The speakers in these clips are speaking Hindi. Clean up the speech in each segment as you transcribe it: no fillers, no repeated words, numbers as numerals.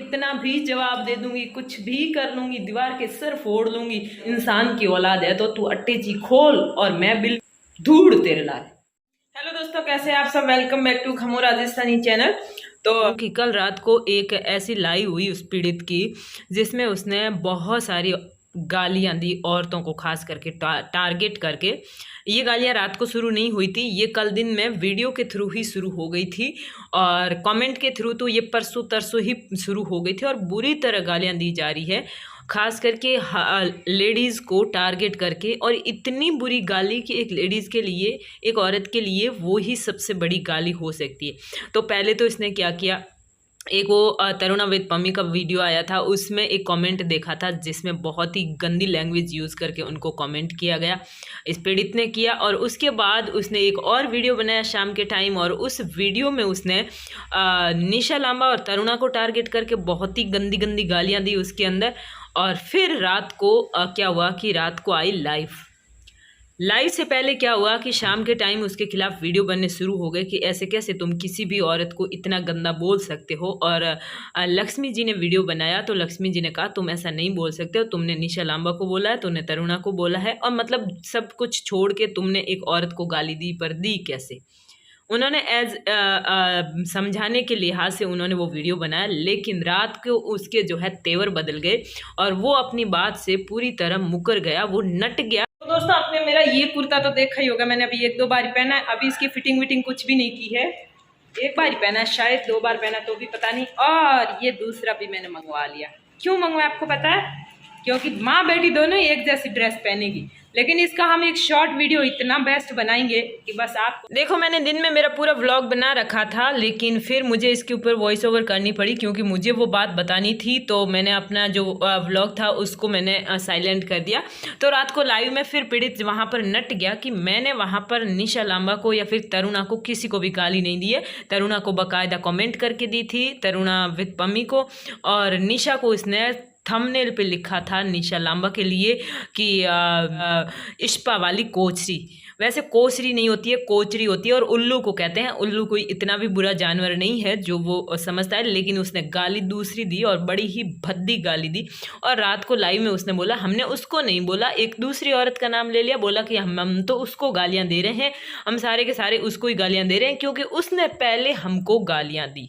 इतना भी जवाब दे दूंगी, कुछ भी कर लूंगी, दीवार के सर फोड़ लूंगी। इंसान की औलाद है तो तू अट्टे खोल और मैं बिल धूड़ तेरे लाए। हेलो दोस्तों, कैसे हैं आप सब? Welcome back to Khamo Rajasthani channel. तो कि कल रात को एक ऐसी लाइव हुई उस पीड़ित की जिसमें उसने बहुत सारी गालियां दी औरतों को, खास करके टारगेट करके। ये गालियां रात को शुरू नहीं हुई थी, ये कल दिन में वीडियो के थ्रू ही शुरू हो गई थी और कमेंट के थ्रू तो ये परसों तरसों ही शुरू हो गई थी और बुरी तरह गालियां दी जा रही है, खास करके लेडीज़ को टारगेट करके। और इतनी बुरी गाली कि एक लेडीज़ के लिए, एक औरत के लिए वो ही सबसे बड़ी गाली हो सकती है। तो पहले तो इसने क्या किया, एक वो तरुणा विद पम्मी का वीडियो आया था, उसमें एक कमेंट देखा था जिसमें बहुत ही गंदी लैंग्वेज यूज़ करके उनको कमेंट किया गया, इस पीड़ित ने किया। और उसके बाद उसने एक और वीडियो बनाया शाम के टाइम और उस वीडियो में उसने निशा लांबा और तरुणा को टारगेट करके बहुत ही गंदी गंदी गालियां दी उसके अंदर। और फिर रात को क्या हुआ कि रात को आई लाइव से पहले क्या हुआ कि शाम के टाइम उसके खिलाफ वीडियो बनने शुरू हो गए कि ऐसे कैसे तुम किसी भी औरत को इतना गंदा बोल सकते हो। और लक्ष्मी जी ने वीडियो बनाया तो लक्ष्मी जी ने कहा तुम ऐसा नहीं बोल सकते हो, तुमने निशा लांबा को बोला है, तुमने तरुणा को बोला है, और मतलब सब कुछ छोड़ के तुमने एक औरत को गाली दी, पर दी कैसे? उन्होंने समझाने के लिहाज से उन्होंने वो वीडियो बनाया, लेकिन रात को उसके जो है तेवर बदल गए और वो अपनी बात से पूरी तरह मुकर गया, वो नट गया। तो दोस्तों, आपने मेरा ये कुर्ता तो देखा ही होगा, मैंने अभी एक दो बार पहना है, अभी इसकी फिटिंग विटिंग कुछ भी नहीं की है, एक बार ही पहना है, शायद दो बार पहना तो भी पता नहीं। और ये दूसरा भी मैंने मंगवा लिया। क्यों मंगवाया आपको पता है? क्योंकि माँ बेटी दोनों ही एक जैसी ड्रेस पहनेगी, लेकिन इसका हम एक शॉर्ट वीडियो इतना बेस्ट बनाएंगे कि बस आप देखो। मैंने दिन में मेरा पूरा व्लॉग बना रखा था, लेकिन फिर मुझे इसके ऊपर वॉइस ओवर करनी पड़ी क्योंकि मुझे वो बात बतानी थी, तो मैंने अपना जो व्लॉग था उसको मैंने साइलेंट कर दिया। तो रात को लाइव में फिर पीड़ित वहाँ पर नट गया कि मैंने वहाँ पर निशा लांबा को या फिर तरुणा को किसी को भी गाली नहीं दी है। तरुणा को बाकायदा कमेंट करके दी थी, तरुणा विद पम्मी को, और निशा को इसने थंबनेल पे लिखा था निशा लांबा के लिए कि इश्पा वाली कोचरी। वैसे कोचरी नहीं होती है, कोचरी होती है, और उल्लू को कहते हैं। उल्लू कोई इतना भी बुरा जानवर नहीं है जो वो समझता है, लेकिन उसने गाली दूसरी दी और बड़ी ही भद्दी गाली दी। और रात को लाइव में उसने बोला हमने उसको नहीं बोला, एक दूसरी औरत का नाम ले लिया, बोला कि हम तो उसको गालियां दे रहे हैं, हम सारे के सारे उसको ही गालियां दे रहे हैं क्योंकि उसने पहले हमको गालियां दी।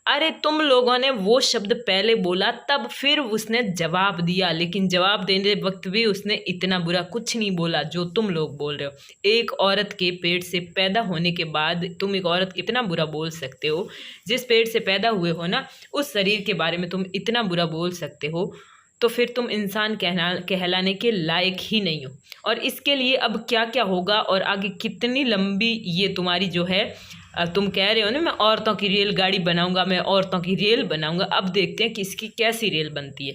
अरे तुम लोगों ने वो शब्द पहले बोला, तब फिर उसने जवाब दिया, लेकिन जवाब देने वक्त भी उसने इतना बुरा कुछ नहीं बोला जो तुम लोग बोल रहे हो। एक औरत के पेट से पैदा होने के बाद तुम एक औरत इतना बुरा बोल सकते हो? जिस पेट से पैदा हुए हो ना, उस शरीर के बारे में तुम इतना बुरा बोल सकते हो, तो फिर तुम इंसान कहलाने के लायक ही नहीं हो। और इसके लिए अब क्या क्या होगा और आगे कितनी लंबी ये तुम्हारी जो है, तुम कह रहे हो ना मैं औरतों की रेलगाड़ी बनाऊंगा, मैं औरतों की रेल बनाऊंगा, अब देखते हैं कि इसकी कैसी रेल बनती है।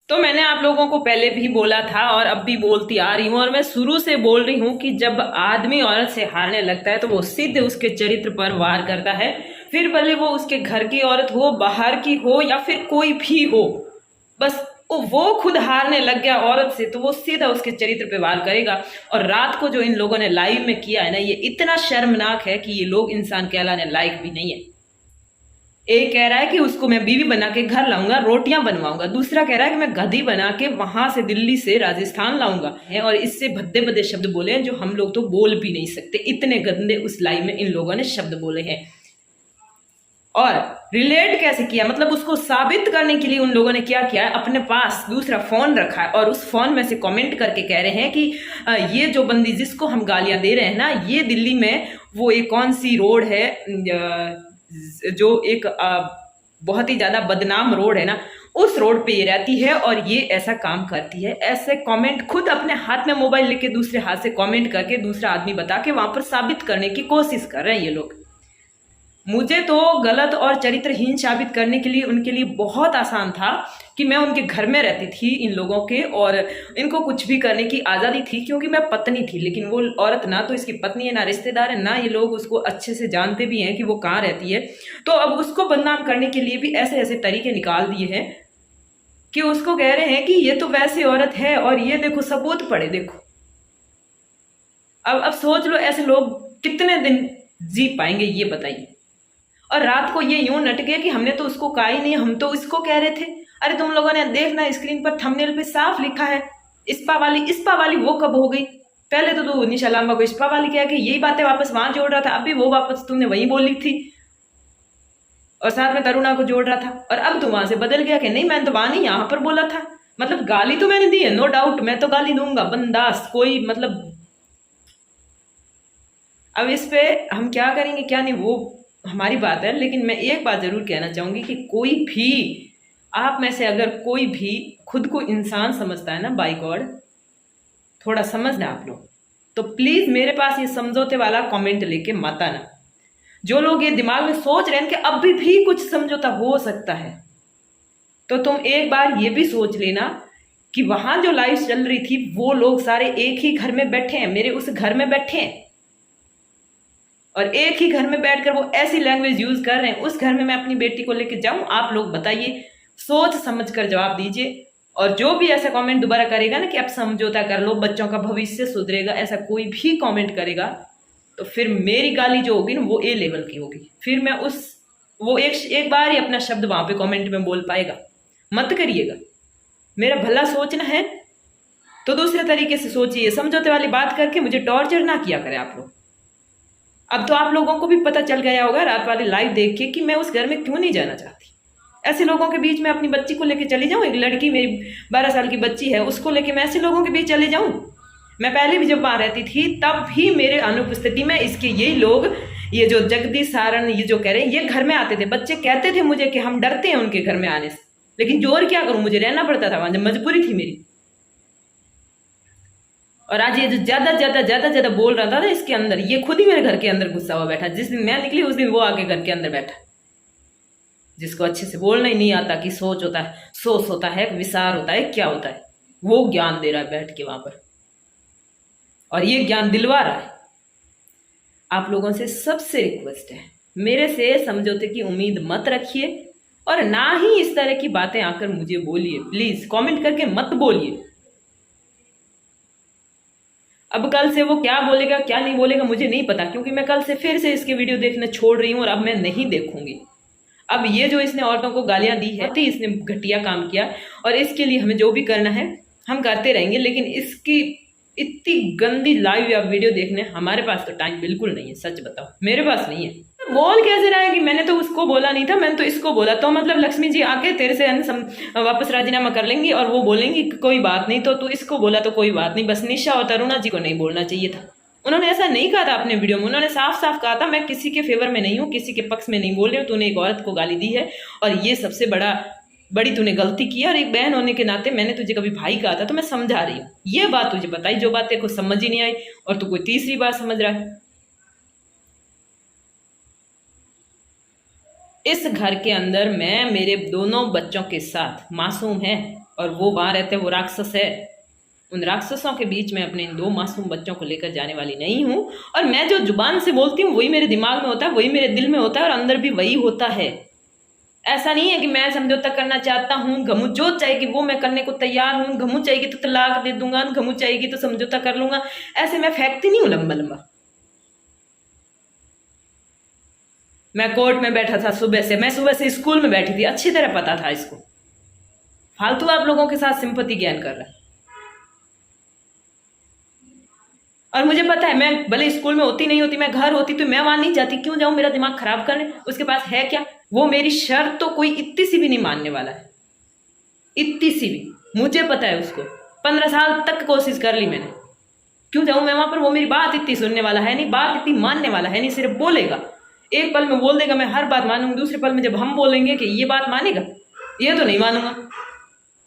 तो मैंने आप लोगों को पहले भी बोला था और अब भी बोलती आ रही हूँ, और मैं शुरू से बोल रही हूँ कि जब आदमी औरत से हारने लगता है तो वो सीधे उसके चरित्र पर वार करता है, फिर भले वो उसके घर की औरत हो, बाहर की हो, या फिर कोई भी हो, बस वो खुद हारने लग गया औरत से तो वो सीधा उसके चरित्र पे वार करेगा। और रात को जो इन लोगों ने लाइव में किया है ना, ये इतना शर्मनाक है कि ये लोग इंसान कहलाने लायक भी नहीं है। एक कह रहा है कि उसको मैं बीवी बना के घर लाऊंगा, रोटियां बनवाऊंगा, दूसरा कह रहा है कि मैं गधी बना के वहां से दिल्ली से राजस्थान लाऊंगा, और इससे भद्दे भद्दे शब्द बोले हैं जो हम लोग तो बोल भी नहीं सकते, इतने गंदे उस लाइव में इन लोगों ने शब्द बोले हैं। और रिलेट कैसे किया, मतलब उसको साबित करने के लिए उन लोगों ने क्या किया है, अपने पास दूसरा फोन रखा है और उस फोन में से कमेंट करके कह रहे हैं कि ये जो बंदी जिसको हम गालियां दे रहे हैं ना, ये दिल्ली में वो एक कौन सी रोड है जो एक बहुत ही ज्यादा बदनाम रोड है ना, उस रोड पे ये रहती है और ये ऐसा काम करती है। ऐसे कमेंट खुद अपने हाथ में मोबाइल लेके दूसरे हाथ से कमेंट करके दूसरा आदमी बता के वहां पर साबित करने की कोशिश कर रहे हैं ये लोग। मुझे तो गलत और चरित्रहीन साबित करने के लिए उनके लिए बहुत आसान था कि मैं उनके घर में रहती थी इन लोगों के, और इनको कुछ भी करने की आज़ादी थी क्योंकि मैं पत्नी थी। लेकिन वो औरत ना तो इसकी पत्नी है, ना रिश्तेदार है, ना ये लोग उसको अच्छे से जानते भी हैं कि वो कहाँ रहती है। तो अब उसको बदनाम करने के लिए भी ऐसे ऐसे तरीके निकाल दिए हैं कि उसको कह रहे हैं कि ये तो वैसे औरत है और ये देखो सबूत पड़े देखो। अब सोच लो ऐसे लोग कितने दिन जी पाएंगे, ये बताइए। और रात को ये यूं नट गया कि हमने तो उसको कहा ही नहीं, हम तो इसको कह रहे थे। अरे तुम लोगों ने देखना स्क्रीन पर थंबनेल पे साफ लिखा है इस्पा वाली वो कब हो गई? पहले तो तू निशा लांबा को इस्पा वाली कह के यही बातें वापस वहां जोड़ रहा था, अब भी वो वापस तुमने वही बोली थी और साथ में तरुणा को जोड़ रहा था। और अब तू वहां से बदल गया कि नहीं मैंने तो वहां नहीं यहां पर बोला था। मतलब गाली तो मैंने दी है, नो डाउट, मैं तो गाली दूंगा बंदास, कोई मतलब। अब इस पे हम क्या करेंगे क्या नहीं वो हमारी बात है, लेकिन मैं एक बात जरूर कहना चाहूंगी कि कोई भी आप में से अगर कोई भी खुद को इंसान समझता है ना, बाय गॉड थोड़ा समझना आप लोग, तो प्लीज मेरे पास ये समझौते वाला कमेंट लेके मत आना। जो लोग ये दिमाग में सोच रहे हैं कि अभी भी कुछ समझौता हो सकता है, तो तुम एक बार ये भी सोच लेना कि वहां जो लाइफ चल रही थी वो लोग सारे एक ही घर में बैठे हैं, मेरे उस घर में बैठे हैं, और एक ही घर में बैठकर वो ऐसी लैंग्वेज यूज कर रहे हैं। उस घर में मैं अपनी बेटी को लेकर जाऊं? आप लोग बताइए, सोच समझ कर जवाब दीजिए। और जो भी ऐसा कमेंट दोबारा करेगा ना कि आप समझौता कर लो बच्चों का भविष्य सुधरेगा, ऐसा कोई भी कमेंट करेगा तो फिर मेरी गाली जो होगी ना वो ए लेवल की होगी। फिर मैं वो एक बार ही अपना शब्द वहां पे कमेंट में बोल पाएगा। मत करिएगा, मेरा भला सोचना है तो दूसरे तरीके से सोचिए, समझौते वाली बात करके मुझे टॉर्चर ना किया करें आप लोग। अब तो आप लोगों को भी पता चल गया होगा रात वाले लाइव देख के कि मैं उस घर में क्यों नहीं जाना चाहती। ऐसे लोगों के बीच में अपनी बच्ची को लेके चली जाऊं? एक लड़की मेरी 12 साल की बच्ची है, उसको लेके मैं ऐसे लोगों के बीच चले जाऊं? मैं पहले भी जब वहां रहती थी तब भी मेरे अनुपस्थिति में इसके यही लोग, ये जो जगदीश सारण ये जो कह रहे हैं, ये घर में आते थे। बच्चे कहते थे मुझे कि हम डरते हैं उनके घर में आने से, लेकिन जोर क्या करूं, मुझे रहना पड़ता था वहां, जब मजबूरी थी मेरी। और आज ये जो ज्यादा बोल रहा था ना इसके अंदर, ये खुद ही मेरे घर के अंदर गुस्सा हुआ बैठा। जिस दिन मैं निकली उस दिन वो आके घर के अंदर बैठा। जिसको अच्छे से बोलना ही नहीं आता कि सोच होता है, सोच होता है, विचार होता है, क्या होता है, वो ज्ञान दे रहा है बैठ के वहां पर, और ये ज्ञान दिलवा रहा है। आप लोगों से सबसे रिक्वेस्ट है, मेरे से समझौते की उम्मीद मत रखिए और ना ही इस तरह की बातें आकर मुझे बोलिए। प्लीज कमेंट करके मत बोलिए। अब कल से वो क्या बोलेगा क्या नहीं बोलेगा मुझे नहीं पता, क्योंकि मैं कल से फिर से इसके वीडियो देखना छोड़ रही हूं और अब मैं नहीं देखूंगी। अब ये जो इसने औरतों को गालियां दी है, इसने घटिया काम किया और इसके लिए हमें जो भी करना है हम करते रहेंगे, लेकिन इसकी इतनी गंदी लाइव या वीडियो देखने हमारे पास तो टाइम बिल्कुल नहीं है। सच बताओ, मेरे पास नहीं है। बोल कैसे रहा है कि मैंने तो उसको बोला नहीं था, मैंने तो इसको बोला, तो मतलब लक्ष्मी जी आके तेरे से वापस राजीनामा कर लेंगी और वो बोलेंगी कोई बात नहीं, तो तू इसको बोला तो कोई बात नहीं, बस निशा और तरुणा जी को नहीं बोलना चाहिए था। उन्होंने ऐसा नहीं कहा था अपने वीडियो में, उन्होंने साफ साफ कहा था मैं किसी के फेवर में नहीं हूँ, किसी के पक्ष में नहीं बोल रही हूँ, तूने एक औरत को गाली दी है और ये सबसे बड़ी तूने गलती की, और एक बहन होने के नाते मैंने तुझे कभी भाई कहा था तो मैं समझा रही हूँ। ये बात तुझे बताई जो बात तेरे को समझ ही नहीं आई और तू कोई तीसरी बात समझ रहा है। इस घर के अंदर मैं मेरे दोनों बच्चों के साथ, मासूम है और वो वहां रहते वो राक्षस है, उन राक्षसों के बीच में अपने इन दो मासूम बच्चों को लेकर जाने वाली नहीं हूं। और मैं जो जुबान से बोलती हूँ वही मेरे दिमाग में होता है, वही मेरे दिल में होता है और अंदर भी वही होता है। ऐसा नहीं है कि मैं समझौता करना चाहता हूँ, घमू जो चाहेगी वो मैं करने को तैयार हूँ, घमू चाहेगी तो तलाक दे दूंगा, घमू चाहेगी तो समझौता कर लूंगा, ऐसे मैं फेंकती नहीं हूँ लंबा लंबा। मैं कोर्ट में बैठा था सुबह से, मैं सुबह से स्कूल में बैठी थी, अच्छी तरह पता था इसको। फालतू आप लोगों के साथ सिंपैथी ज्ञान कर रहा है। और मुझे पता है मैं भले स्कूल में होती नहीं होती, मैं घर होती तो मैं वहां नहीं जाती, क्यों जाऊं मेरा दिमाग खराब करने, उसके पास है क्या? वो मेरी शर्त तो कोई इतनी सी भी नहीं मानने वाला है, इतनी सी भी, मुझे पता है उसको। 15 साल तक कोशिश कर ली मैंने, क्यों जाऊं मैं वहां पर? वो मेरी बात इतनी सुनने वाला है नहीं, बात इतनी मानने वाला है नहीं, सिर्फ बोलेगा। एक पल में बोल देगा मैं हर बात मानूंगी, दूसरे पल में जब हम बोलेंगे कि ये बात मानेगा, ये तो नहीं मानूंगा,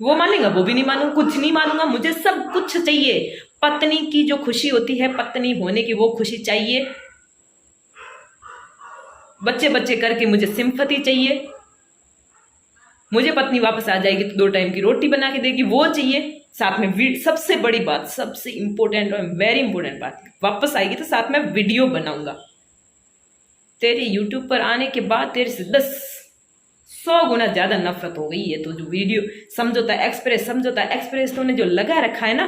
वो मानेगा वो भी नहीं मानूंगा, कुछ नहीं मानूंगा। मुझे सब कुछ चाहिए। पत्नी की जो खुशी होती है, पत्नी होने की वो खुशी चाहिए, बच्चे बच्चे करके मुझे सिंपैथी चाहिए, मुझे पत्नी वापस आ जाएगी तो 2 टाइम की रोटी बना के देगी वो चाहिए, साथ में सबसे बड़ी बात, सबसे इंपॉर्टेंट और वेरी इंपॉर्टेंट बात, वापस आएगी तो साथ में वीडियो बनाऊंगा। तेरे यूट्यूब पर आने के बाद तेरे से 100 गुना ज्यादा नफरत हो गई है। तो जो वीडियो समझौता एक्सप्रेस तूने जो लगा रखा है ना,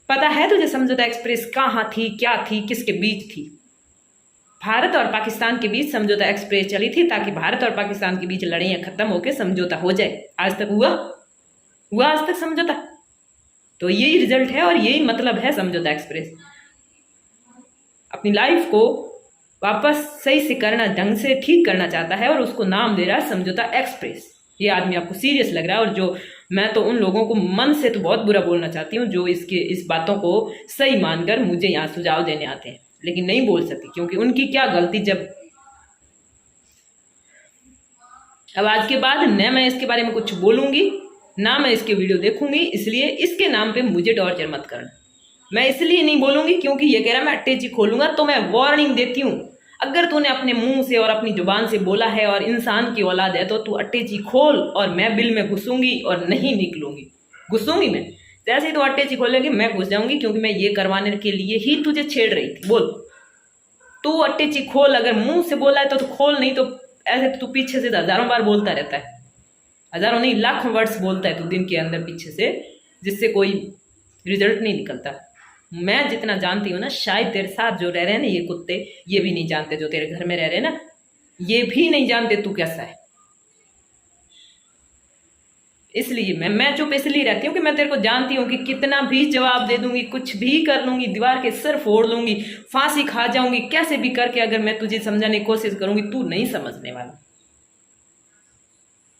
पता है तुझे समझौता एक्सप्रेस कहाँ थी, क्या थी, किसके बीच थी? भारत और पाकिस्तान के बीच समझौता एक्सप्रेस चली थी ताकि भारत और पाकिस्तान के बीच लड़ाइयां खत्म होकर समझौता हो जाए। आज तक हुआ आज तक समझौता? तो यही रिजल्ट है और यही मतलब है समझौता एक्सप्रेस। अपनी लाइफ को वापस सही से करना, ढंग से ठीक करना चाहता है और उसको नाम दे रहा है समझौता एक्सप्रेस। ये आदमी आपको सीरियस लग रहा है, और जो मैं तो उन लोगों को मन से तो बहुत बुरा बोलना चाहती हूँ जो इस बातों को सही मानकर मुझे यहाँ सुझाव देने आते हैं, लेकिन नहीं बोल सकती क्योंकि उनकी क्या गलती। जब अब आज के बाद न मैं इसके बारे में कुछ बोलूंगी, ना मैं इसके वीडियो देखूंगी, इसलिए इसके नाम पे मुझे टॉर्चर मत करना। मैं इसलिए नहीं बोलूंगी क्योंकि ये कह रहा मैं अट्टे ची खोलूंगा, तो मैं वार्निंग देती हूँ, अगर तूने अपने मुंह से और अपनी जुबान से बोला है और इंसान की औलाद है तो तू अट्टे ची खोल, और मैं बिल में घुसूंगी और नहीं निकलूंगी। घुसूंगी मैं, जैसे ही तू अट्टे ची खोलेगी मैं घुस जाऊंगी, क्योंकि मैं ये करवाने के लिए ही तुझे छेड़ रही थी। बोल, तू अट्टे ची खोल, अगर मुंह से बोला है तो तू खोल, नहीं तो ऐसे तू पीछे से हजारों बार बोलता रहता है, हजारों नहीं लाखों वर्ड्स बोलता है तू दिन के अंदर पीछे से, जिससे कोई रिजल्ट नहीं निकलता। मैं जितना जानती हूँ ना, शायद तेरे साथ जो रह रहे हैं ना ये कुत्ते, ये भी नहीं जानते, जो तेरे घर में रह रहे हैं ना ये भी नहीं जानते तू कैसा है। इसलिए मैं चुप इसलिए रहती हूँ कि मैं तेरे को जानती हूँ कि कितना भी जवाब दे दूंगी, कुछ भी कर लूंगी, दीवार के सर फोड़ लूंगी, फांसी खा जाऊंगी, कैसे भी करके अगर मैं तुझे समझाने की कोशिश करूंगी तू नहीं समझने वाला।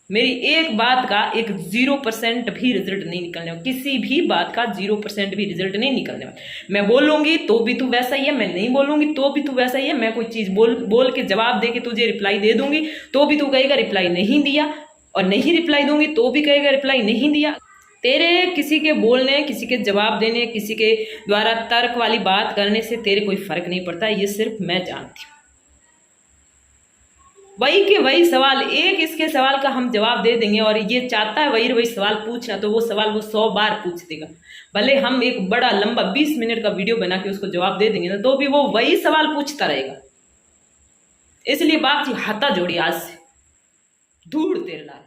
मेरी एक बात का एक 0% भी रिजल्ट नहीं निकलने वाला, किसी भी बात का 0% भी रिजल्ट नहीं निकलने वाला। मैं बोलूंगी तो भी तू वैसा ही है, मैं नहीं बोलूंगी तो भी तू वैसा ही है। मैं कोई चीज बोल के जवाब दे के तुझे रिप्लाई दे दूंगी तो भी तू कहेगा रिप्लाई नहीं दिया, और नहीं रिप्लाई दूंगी तो भी कहेगा रिप्लाई नहीं दिया। तेरे किसी के बोलने, किसी के जवाब देने, किसी के द्वारा तर्क वाली बात करने से तेरे कोई फर्क नहीं पड़ता, ये सिर्फ मैं जानती हूँ। वही के वही सवाल, एक इसके सवाल का हम जवाब दे देंगे, और ये चाहता है वही सवाल पूछना, तो वो सवाल वो 100 बार पूछ देगा। भले हम एक बड़ा लंबा 20 मिनट का वीडियो बना के उसको जवाब दे देंगे ना, तो भी वो वही सवाल पूछता रहेगा। इसलिए बाप जी हाथा जोड़ी, आज से धूड़ तेरे लाल।